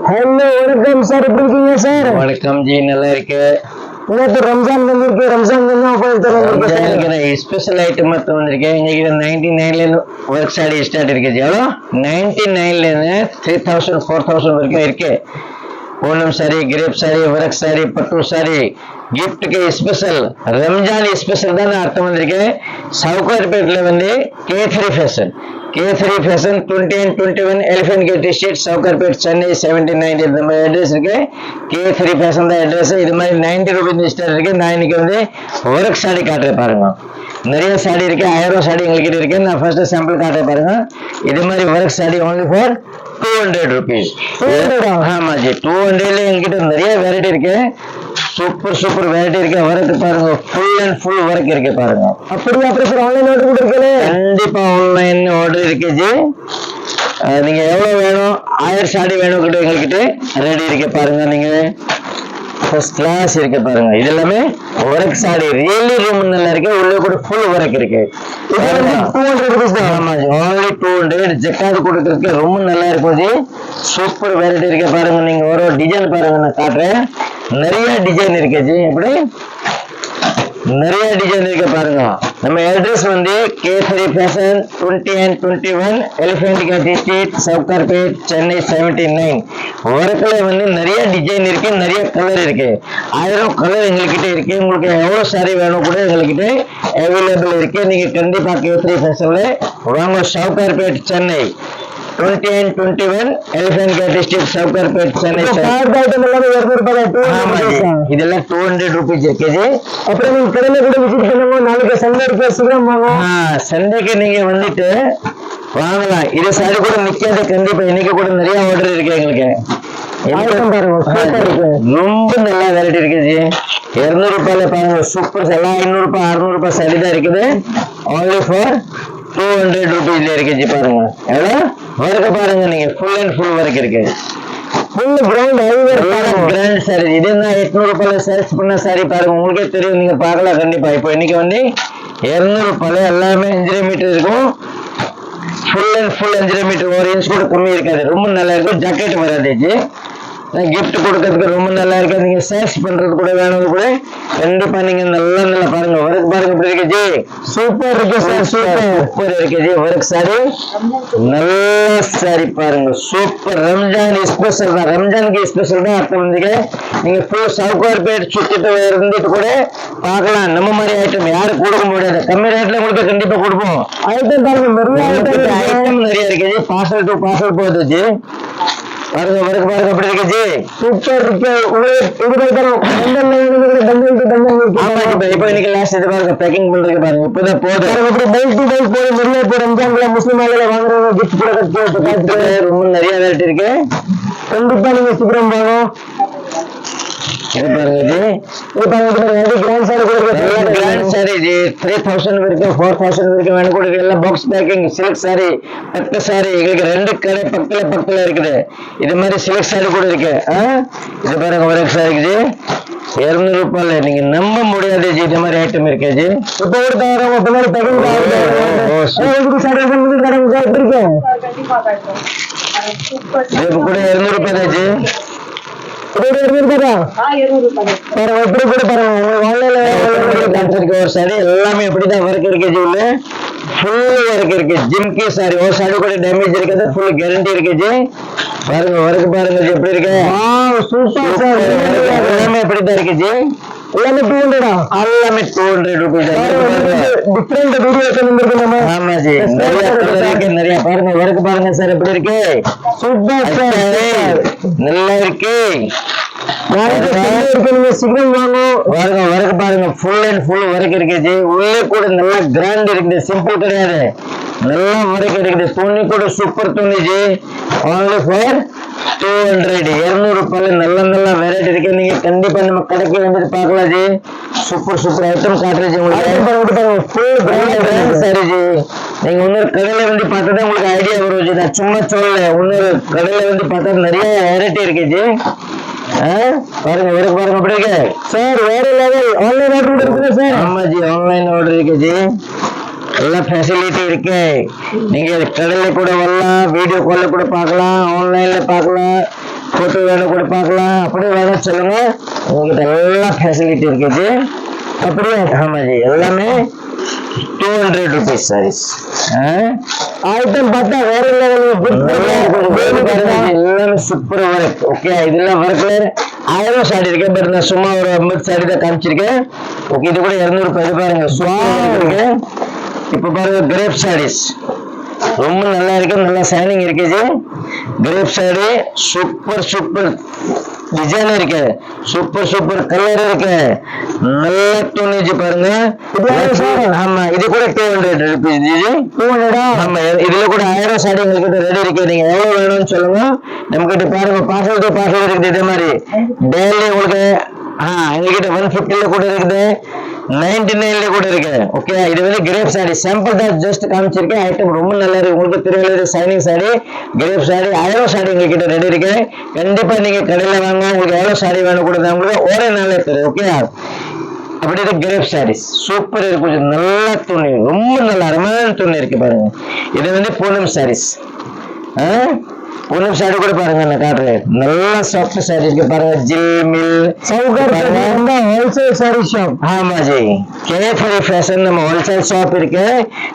Hello वणक्कम sir எப்படி இருக்கீங்க sir? வணக்கம் ஜி, நல்லா இருக்கு. இன்னைக்கு ரம்ஜான் வந்திருக்கு. ரம்ஜான் ரம்ஜானுக்கு ஸ்பெஷல் ஐட்டம் மட்டும் வந்திருக்கேன். இன்னைக்கு 99ல ஒர்க் சாரி ஸ்டார்ட் இருக்கு ஜி. எவ்வளோ 99ல 3000 4000 வரைக்கும் இருக்கு. Poonam sari, grape sari, work sari, pattu sari, gift के स्पेशल रमजान स्पेशल தான் அர்த்தம் வந்திருக்கேன். சவுகார்பேட்ல வந்து K3 fashion 20 and 21 elephant gate street, Sowcarpet, Chennai 79 இந்த மாதிரி அட்ரஸ் இருக்கு. K3 ஃபேஷன் தான் அட்ரஸ். இது மாதிரி 90 ரூபீஸ் ஸ்டார் இருக்கு. நான் இன்னைக்கு வந்து ஒர்க் சாடி காட்டுறேன் பாருங்க. நிறைய சாடி இருக்கு. 1000 சாடி எங்ககிட்ட இருக்கு. நான் ஃபர்ஸ்ட் சாம்பிள் காட்டுறேன் பாருங்க. இது மாதிரி ஒர்க் சாடி only for 200 rupees. ஆமா ஜி, 200ல என்கிட்ட நிறைய வெரைட்டி இருக்கு. சூப்பர் வெரைட்டி இருக்கு. ஒர்க் பாருங்க, ஃபுல் அண்ட் ஃபுல் ஒர்க் இருக்கு பாருங்க. அப்படியே அப்புறம் ஆன்லைன் ஆர்டர் கூட இருக்கே. கண்டிப்பா ஆன்லைன் ஆர்டர் இருக்கு ஜி. நீங்க எவ்வளவு வேணும், 1000 சாடி வேணும் கிட்ட எங்ககிட்ட ரெடி இருக்கு பாருங்க. நீங்க ஃபர்ஸ்ட் கிளாஸ் இருக்கு பாருங்க. இது எல்லாமே ஒர்க் சாடி, ரியலி ரூம் நல்லா இருக்கு. உள்ள கூட ஃபுல் ஒர்க் இருக்கு. 200 rupees தான். ஆமா ஜி, only 200. ஜக்கார்டு கொடுக்கறதுக்கு ரொம்ப நல்லா இருக்கும் ஜி. சூப்பர் வெரைட்டி இருக்கு பாருங்க. நீங்க ஒரு டிசைன் பாருங்க, நான் காட்டுறேன். நிறைய டிசைன் இருக்கு ஜி. எப்படி நிறைய டிசைன் இருக்கு பாருங்க. நம்ம அட்ரஸ் வந்து K3 fashion 20 and 21 elephant gate street, Sowcarpet, Chennai 79. ஒர்க்ல வந்து நிறைய டிசைன் இருக்கு, நிறைய கலர் இருக்கு. 1000 கலர் எங்ககிட்ட இருக்கு. உங்களுக்கு எவ்வளவு சாரி வேணும் கூட எங்ககிட்ட அவைலபிள் இருக்கு. நீங்க கண்டிப்பா K3 ஃபேஷன்ல வாங்க. Sowcarpet, Chennai 20 and 21 elephant gate street, Sowcarpet, Chennai. இதெல்லாம் 200 rupees இருக்கு ஜி. அப்புறம் நீங்க கடையில கூட விசிட் பண்ணுங்க. நாளைக்கு சண்டே இருக்கு, சீக்கிரம் வாங்க. சண்டேக்கு நீங்க வந்துட்டு வாங்கலாம். இது சாரி கூட நிக்காது. கண்டிப்பா இன்னைக்கு கூட நிறைய ஆர்டர் இருக்கு எங்களுக்கு. ரொம்ப நல்ல வெரைட்டி இருக்கு ஜி. 200 ரூபாயில பாருங்க. சூப்பர் எல்லாம் 500 ரூபாய் 600 ரூபாய் சாரி தான் இருக்குது. only for 200 rupeesல இருக்கு ஜி. பாருங்க எவ்வளவு ஒர்க் பாருங்க. நீங்க ஃபுல் அண்ட் ஃபுல் ஒர்க் இருக்கு. Full grand sari. இது என்ன 800 ரூபாயில சேல்ஸ் பண்ண சாரி பாருங்க. உங்களுக்கே தெரியும், நீங்க பார்க்கலாம் கண்டிப்பா. இப்போ இன்னைக்கு வந்து 200 ரூபாயில எல்லாமே 5 மீட்டர் இருக்கும். Full and full 5 metre, 1 inch கூட கம்மி இருக்காது. ரொம்ப நல்லா இருக்கும். ஜாக்கெட் வராது ஜி. கிஃப்ட் கொடுக்கறதுக்கு ரொம்ப நல்லா இருக்கு. நீங்க சேல்ஸ் பண்றது கூட வேணும் கூட கண்டிப்பா நீங்க நல்லா பாருங்க. ஒர்க் பாருங்க எப்படி இருக்கு ஜி. சூப்பர் இருக்கு சார். சூப்பர் இருக்கு ஜி. ஒர்க் சாரி நல்ல சாரி பாருங்க. சூப்பர். ரம்ஜான் ஸ்பெஷல் தான். ரம்ஜானுக்கு ஸ்பெஷல் தான் அர்த்தம் வந்து. நீங்க ஃபுல் சவுகார்பேட் சுத்திட்டு இருந்துட்டு கூட பார்க்கலாம். நம்ம மாதிரி ஐட்டம் யாரும் கொடுக்க முடியாது. கம்மி ரேட்ல உங்களுக்கு கண்டிப்பா கொடுப்போம். ஐட்டம் பாருங்க, ஐட்டம் நிறைய இருக்கு ஜி. பார்சல் டு பார்சல் போகுது ஜி. பாருங்க ஒர்க் பாருங்க எப்படி இருக்கு ஜி. சூப்பர் இருக்கு. இப்போ இன்னைக்கு லாஸ்ட் இது பாருங்க, பேக்கிங் பண்றதுக்கு பாருங்க. இப்பதான் போதும். ரம்ஜான்ல முஸ்லிம் வாங்குறவங்க கிஃப்ட் கூட ரொம்ப நிறைய வெரைட்டி இருக்கு. கண்டிப்பா நீங்க சீக்கிரம் போகணும். இது பாருங்க ஜி. Grand sorry G. 3000 வரைக்கும் 4000 வரைக்கும் வேணும் கூட இருக்கு. எல்லாம் பாக்ஸ் பேக்கிங் சில்க் சாரி, பட்டு சாரி. எங்களுக்கு 2 கடை பக்கத்துல இருக்குது. இது மாதிரி சில்க் சாரி கூட இருக்கு. இது பாருங்க ஒர்க் சாரி ஜி. 200 ரூபாயில நீங்க நம்ப முடியாது ஜி. இது மாதிரி ஐட்டம் இருக்கு ஜி. இப்போ ஒரு பேக்கிங் இது கூட 200 ரூபாய் தான் ஜி. எல்லாமே எப்படிதான் ஒர்க் இருக்கு ஜி. உள்ள ஃபுல் ஒர்க் இருக்கு. ஜிம்கி சாரி ஒரு சாரி கூட டேமேஜ் இருக்காது. ஃபுல் கேரண்டி இருக்கு ஜி. பாருங்க ஒர்க் பாருங்க ஜி எப்படி இருக்கு. Super sir. எல்லாமே எப்படிதான் இருக்கு ஜி. எல்லாமே 200. எல்லாமே 200 rupees. டிஃபரெண்ட் வீடியோ நம்ம. ஆமா ஜி, நிறைய கலர் இருக்கு. நிறைய பாருங்க ஒர்க் பாருங்க சார் எப்படி இருக்கு. சூப்பர் சார், நல்லா இருக்கு. சீக்கிரம் வாங்க. பாருங்க ஒர்க் பாருங்க. ஃபுல் அண்ட் ஃபுல் ஒர்க் இருக்கு ஜி. உள்ளே கூட நல்லா கிராண்ட் இருக்குது. சிம்பிள் கிடையாது. நல்லா ஒர்க் இருக்குது. துணி கூட சூப்பர் துணி ஜி. only for 200. 200 ரூபாயில நல்ல வெரைட்டி இருக்கு. நீங்க கண்டிப்பா நம்ம கடைக்கு வந்துட்டு பார்க்கலாம் ஜி. சூப்பர் ஐட்டம் காட்டுறது ஜி. உங்களுக்கு ஃபுல் கிராண்ட் சாரி ஜி. நீங்க இன்னொரு கடையில வந்து பார்த்தா உங்களுக்கு ஐடியா வரும் ஜி. நான் சும்மா சொல்லல. இன்னொரு கடையில வந்து பார்த்தா நிறைய வெரைட்டி இருக்கு ஜி. பாருங்க ஒர்க் பாருங்க அப்படி இருக்கு சார். வேற லெவல். ஆன்லைன் ஆர்டர் இருக்குது சார். ஆமா ஜி, ஆன்லைன் ஆர்டர் இருக்கு ஜி. எல்லா ஃபெசிலிட்டி இருக்கு. நீங்க கடையில கூட வரலாம், வீடியோ கால்ல கூட பார்க்கலாம், ஆன்லைன்ல பார்க்கலாம். போட்டோ வேணும் கூட பார்க்கலாம். அப்படியே வேணும் சொல்லுங்க, உங்ககிட்ட எல்லா ஃபெசிலிட்டி இருக்குது. அப்படியே ஆமா ஜி, எல்லாமே 200 rupees sarees. ஐட்டம் பார்த்தா வேற எல்லாமே சூப்பர் ஒர்க். ஓகே, இதெல்லாம் ஒர்க்ல 1000 சாரி இருக்கு. பட் நான் சும்மா ஒரு 50 சாரி தான் காமிச்சிருக்கேன். ஓகே, இது கூட 200 ரூபாய் பாருங்க, சூப்பர் இருக்கு. இப்ப பாருங்க கிரேப் சாரீஸ் ரொம்ப நல்லா இருக்கு, நல்லா ஷைனிங் இருக்குது. Crepe sari super super design இருக்கு, சூப்பர் சூப்பர் கலர் இருக்கு, நல்ல துணிச்சு பாருங்க. ஆமா, இது கூட 200 rupees. 200. ஆமா, இதுல கூட 1000 சாரி உங்ககிட்ட ரெடி இருக்கு. நீங்க எவ்வளவு வேணும்னு சொல்லுங்க. நம்ம கிட்ட பாருங்க பார்சல் டு பார்சல் இருக்குது. இதே மாதிரி டெய்லி உங்களுக்கு எங்ககிட்ட 150 கூட இருக்குது, 99 கூட இருக்கு. ஓகே, இது வந்து கிரேப் சாரி சாம்பிள் தான் ஜஸ்ட் காமிச்சிருக்கேன். ஐட்டம் ரொம்ப நல்லா இருக்கு. உங்களுக்கு திருவள்ளுவர் சைனிங் சாரி, கிரேப் சாரி 1000 சாரி எங்ககிட்ட ரெடி இருக்கு. கண்டிப்பா நீங்க கடையில வாங்க. உங்களுக்கு எவ்வளவு சாரி வேணும் கூட உங்களுக்கு ஒரே நாளே தரும். ஓகே, அப்படி கிரேப் சாரீஸ் சூப்பர் இருக்கு. நல்ல துணி, ரொம்ப நல்ல அருமையான துணி இருக்கு பாருங்க. இது வந்து பூனம் சாரீஸ். பூனம் சாரி கூட பாருங்க, நான் காட்டுறேன். நல்ல சாஃப்ட் சாரி இருக்கு பாருங்க. ஜில் மில் ஹோல்சேல் சாரி ஷாப். ஆமா ஜி, கேஃபரி ஃபேஷன் நம்ம ஹோல்சேல் ஷாப் இருக்கு.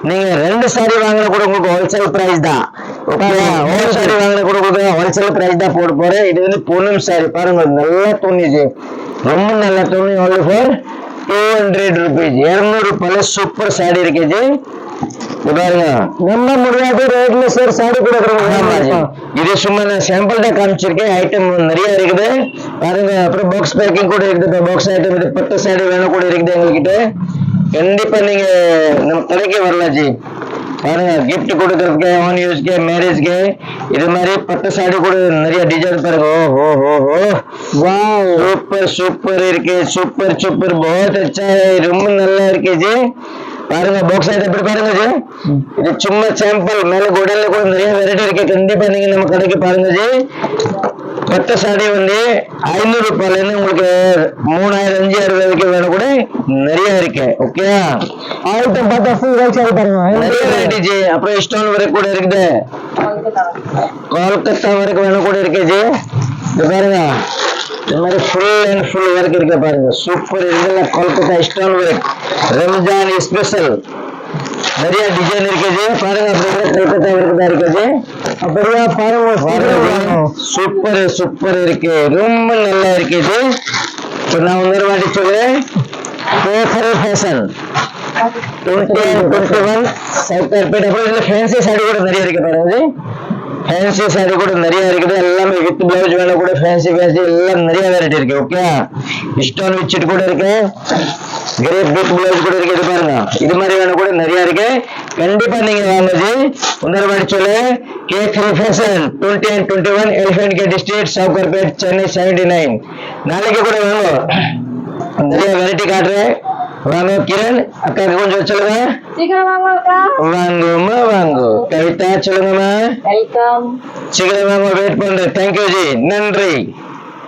நீங்க 2 சாரி வாங்கினா கூட உங்களுக்கு ஹோல்சேல் பிரைஸ் தான். ஓகே, ஒரு சாரி வாங்கினா கூட உங்களுக்கு ஹோல்சேல் பிரைஸ் தான் போட போறேன். இது வந்து பூனம் சாரி பாருங்க, நல்ல துணி ஜி, ரொம்ப நல்ல துணி. only for 200 rupees. 200 ரூபாய் சூப்பர் சாரி இருக்கு ஜி. பாருங்க, நம்ம முடியாத ரேட்ல சார் சாரி கொடுக்குறோம். இது சும்மா நான் சாம்பிள் தான் காமிச்சிருக்கேன். ஐட்டம் நிறைய இருக்குது பாருங்க. அப்புறம் பாக்ஸ் பேக்கிங் கூட இருக்குது. பாக்ஸ் ஐட்டம் இது பட்டு சாரி வேணும் கூட இருக்குது எங்ககிட்ட. கண்டிப்பா நீங்க நம்ம கடைக்கு வரலாம் ஜி. பாருங்க, கிஃப்ட் கொடுக்கறதுக்கு, ஆன் யூஸ்க்கு, மேரேஜ்க்கு இது மாதிரி பட்டு சாரி கூட நிறைய டிசைன் பாருங்க. ஓ ஹோ ஹோ, வாவ், சூப்பர் சூப்பர் இருக்கு, சூப்பர் சூப்பர், बहुत अच्छा है, ரொம்ப நல்லா இருக்கு ஜி. பாருங்க பாக்ஸ் ஐட்டம் எப்படி பாருங்க ஜி. இது சும்மா சாம்பிள், மேல குடல்ல கூட நிறைய வெரைட்டி இருக்கு. கண்டிப்பா நீங்க நம்ம கடைக்கு பாருங்க ஜி. பட்டு சாரி வந்து 500 ரூபாயில இருந்து உங்களுக்கு 3000 5000 வரைக்கும் வேணும் கூட நிறைய இருக்கு. ஓகே, ஐட்டம் பார்த்தா ஃபுல் ஹோல்சேல் பாருங்க, நிறைய வெரைட்டி ஜி. அப்புறம் ஸ்டோன் வரைக்கும் கூட இருக்குது, கோல்கத்தா வரைக்கும் வேணும் கூட இருக்கு ஜி. இது பாருங்க, இந்த மாதிரி ஃபுல் அண்ட் ஃபுல் ஒர்க் இருக்கு பாருங்க, சூப்பர். இதெல்லாம் Kolkata stone work, Ramzan special நிறைய டிசைன் இருக்குது பாருங்க. அப்படியே கோல்கத்தா ஒர்க் தான் இருக்குது. அப்படியே பாருங்க, சூப்பர் சூப்பர் இருக்கு, ரொம்ப நல்லா இருக்குது. இப்போ நான் இன்னொரு வாட்டி சொல்றேன், கேஃபரி ஃபேஷன் 2021 சவுகார்பேட். அப்புறம் இதுல ஃபேன்சி சாரி கூட நிறைய இருக்கு பாருங்க. ஃபேன்சி சாரி கூட நிறைய இருக்குது, எல்லாமே வித் பிளவுஸ் வேணும் கூட, ஃபேன்சி ஃபேன்சி எல்லாம் நிறைய வெரைட்டி இருக்கு. ஓகே, ஸ்டோன் வச்சுட்டு கூட இருக்கு, கிரேப் வித் பிளவுஸ் கூட இருக்கு. இது பாருங்க, இது மாதிரி வேணும் கூட நிறைய இருக்கு. கண்டிப்பா நீங்க வாங்குது. இன்னொரு வாட்டி சொல்லு, கேஃபரி fashion 2021 elephant gate street, Sowcarpet, Chennai 79. நாளைக்கு கூட வாங்க, நிறைய வெரைட்டி காட்டுறேன். வாங்க கிரண் அக்கா, கொஞ்சம் சொல்லுங்க. சீக்கிரம் வாங்க. வாங்குமா வாங்கு. கவிதா சொல்லுங்கம்மா. வெல்கம். சீக்கிரம் வாங்க, வெயிட் பண்றேன். தேங்க்யூ ஜி, நன்றி.